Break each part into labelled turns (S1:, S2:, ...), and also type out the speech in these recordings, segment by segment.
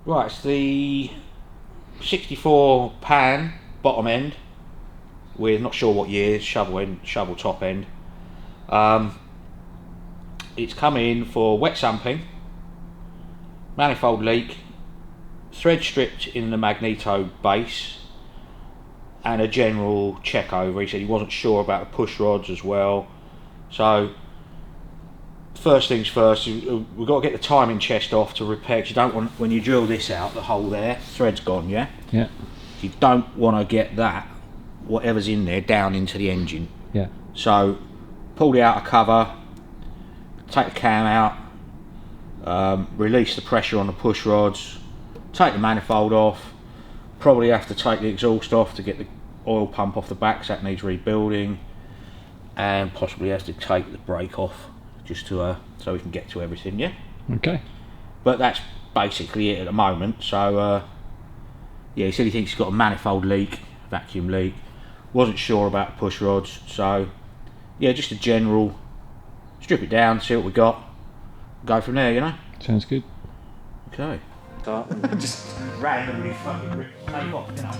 S1: Right, it's the 64 pan bottom end with not sure what year, shovel top end. It's come in for wet sampling, manifold leak, thread stripped in the magneto base, and a general check over. He said he wasn't sure about the push rods as well. So first things first, we've got to get the timing chest off to repair, because you don't want, when you drill this out, the hole there, thread's gone, yeah?
S2: Yeah.
S1: You don't want to get that, whatever's in there, down into the engine.
S2: Yeah.
S1: So pull the outer cover, take the cam out, release the pressure on the push rods, take the manifold off, probably have to take the exhaust off to get the oil pump off the back, so that needs rebuilding, and possibly have to take the brake off just to so we can get to everything, yeah?
S2: Okay.
S1: But that's basically it at the moment. So yeah, he said he thinks he's got a manifold leak, vacuum leak, wasn't sure about push rods, so yeah, just a general strip it down, see what we got, go from there, you know?
S2: Sounds good.
S1: Okay. Just randomly fucking rip the tape off, you know?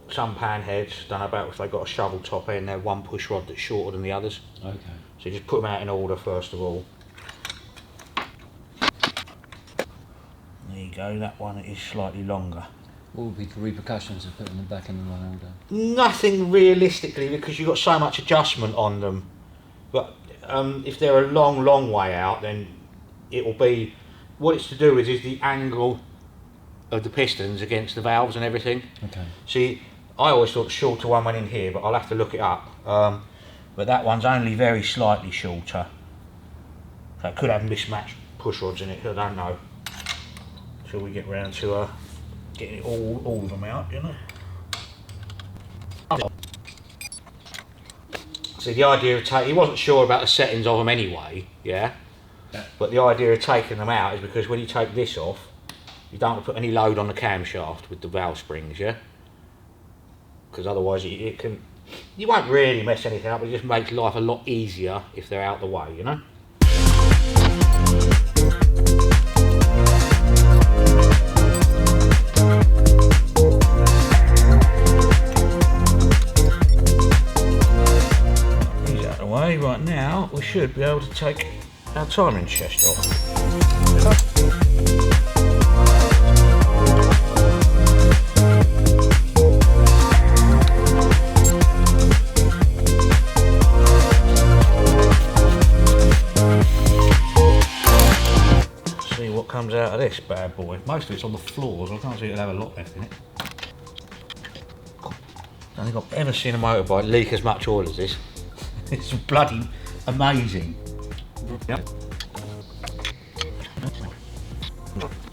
S1: Some pan heads, don't know about if they've got a shovel top end, they're one push rod that's shorter than the others.
S2: Okay.
S1: So you just put them out in order first of all. There you go, that one is slightly longer.
S2: What would be the repercussions of putting them back in the wrong order?
S1: Nothing realistically, because you've got so much adjustment on them. But if they're a long way out, then it will be, what it's to do with is the angle of the pistons against the valves and everything.
S2: Okay.
S1: See, I always thought the shorter one went in here, but I'll have to look it up. But that one's only very slightly shorter. So it could have mismatched push rods in it, I don't know. Till we get round to getting it all of them out, you know. See, the idea of he wasn't sure about the settings of them anyway, yeah? But the idea of taking them out is because when you take this off, you don't want to put any load on the camshaft with the valve springs, yeah? Because otherwise it can, you won't really mess anything up, but it just makes life a lot easier if they're out the way, you know? These out of the way, right now we should be able to take our timing chest off. Comes out of this bad boy. Most of it's on the floors, I can't see it'll have a lot left in it. I don't think I've ever seen a motorbike leak as much oil as this. It's bloody amazing. Yep.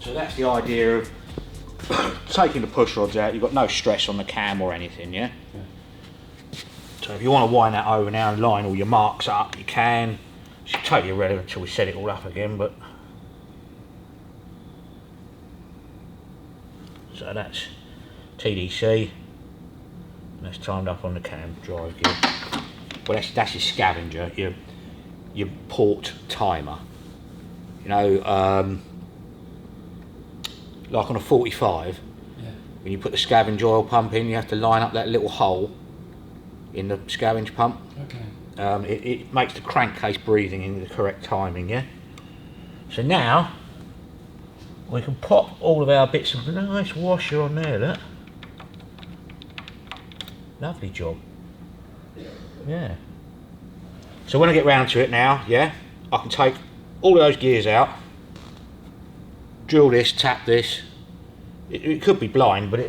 S1: So that's the idea of taking the push rods out. You've got no stress on the cam or anything, yeah? So if you want to wind that over now and line all your marks up, you can. It's totally irrelevant until we set it all up again, but so that's TDC, and that's timed up on the cam drive gear. Well, that's your scavenger, your port timer. You know, like on a 45, yeah. When you put the scavenge oil pump in, you have to line up that little hole in the scavenge pump.
S2: Okay.
S1: It makes the crankcase breathing in the correct timing, yeah? So now, we can pop all of our bits of nice washer on there, look. Lovely job. Yeah. So when I get round to it now, yeah, I can take all of those gears out, drill this, tap this. It could be blind, but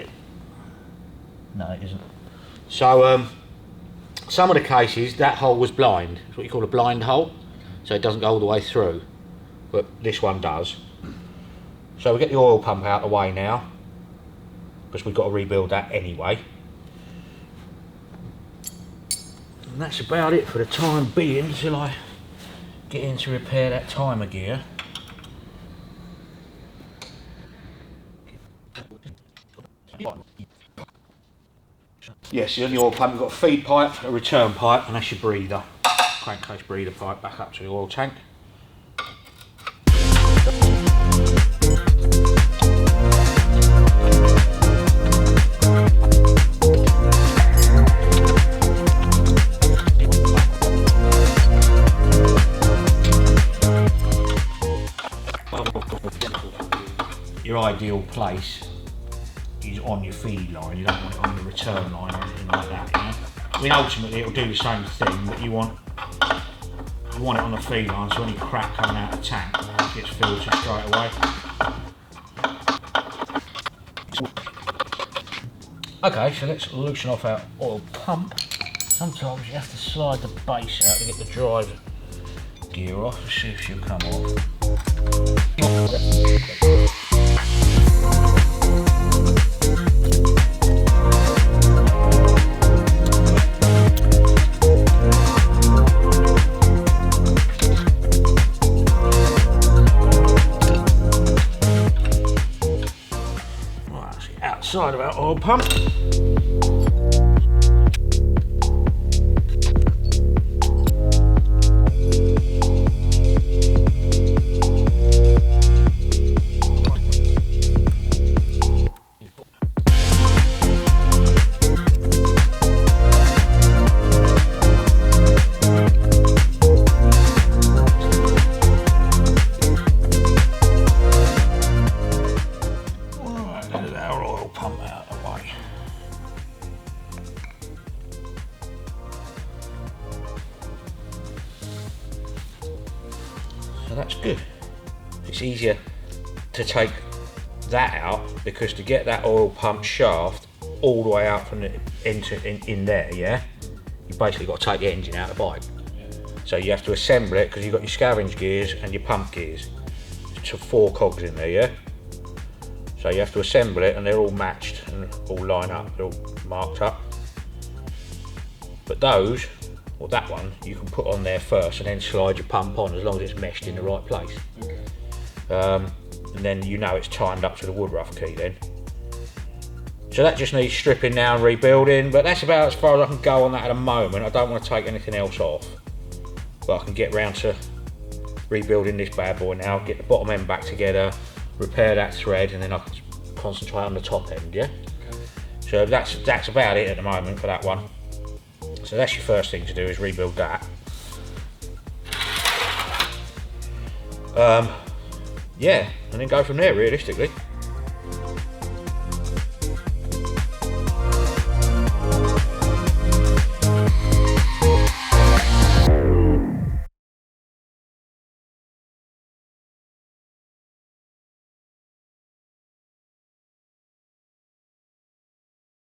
S1: no, it isn't. So some of the cases, that hole was blind. It's what you call a blind hole, so it doesn't go all the way through, but this one does. So we get the oil pump out of the way now, because we've got to rebuild that anyway. And that's about it for the time being until I get in to repair that timer gear. Yes, on the oil pump you've got a feed pipe, a return pipe, and that's your breather. Crankcase breather pipe back up to the oil tank. Your ideal place is on your feed line. You don't want it on the return line or anything like that, you know? I mean, ultimately it'll do the same thing, but you want it on the feed line, so any crack coming out of the tank gets filtered straight away. Okay, so let's loosen off our oil pump. Sometimes you have to slide the base out to get the drive gear off. Let's see if she'll come off. Outside of our oil pump. So that's good. It's easier to take that out because to get that oil pump shaft all the way out from the in there, yeah, you basically got to take the engine out of the bike. So you have to assemble it because you've got your scavenge gears and your pump gears. It's 4 cogs in there, yeah. So you have to assemble it and they're all matched and all line up, they're all marked up. But those, or that one, you can put on there first and then slide your pump on as long as it's meshed in the right place. And then you know it's timed up to the Woodruff key then. So that just needs stripping now and rebuilding, but that's about as far as I can go on that at the moment. I don't want to take anything else off, but I can get round to rebuilding this bad boy now, get the bottom end back together, repair that thread, and then I can concentrate on the top end, yeah? So that's about it at the moment for that one. So that's your first thing to do, is rebuild that. Yeah, and then go from there realistically.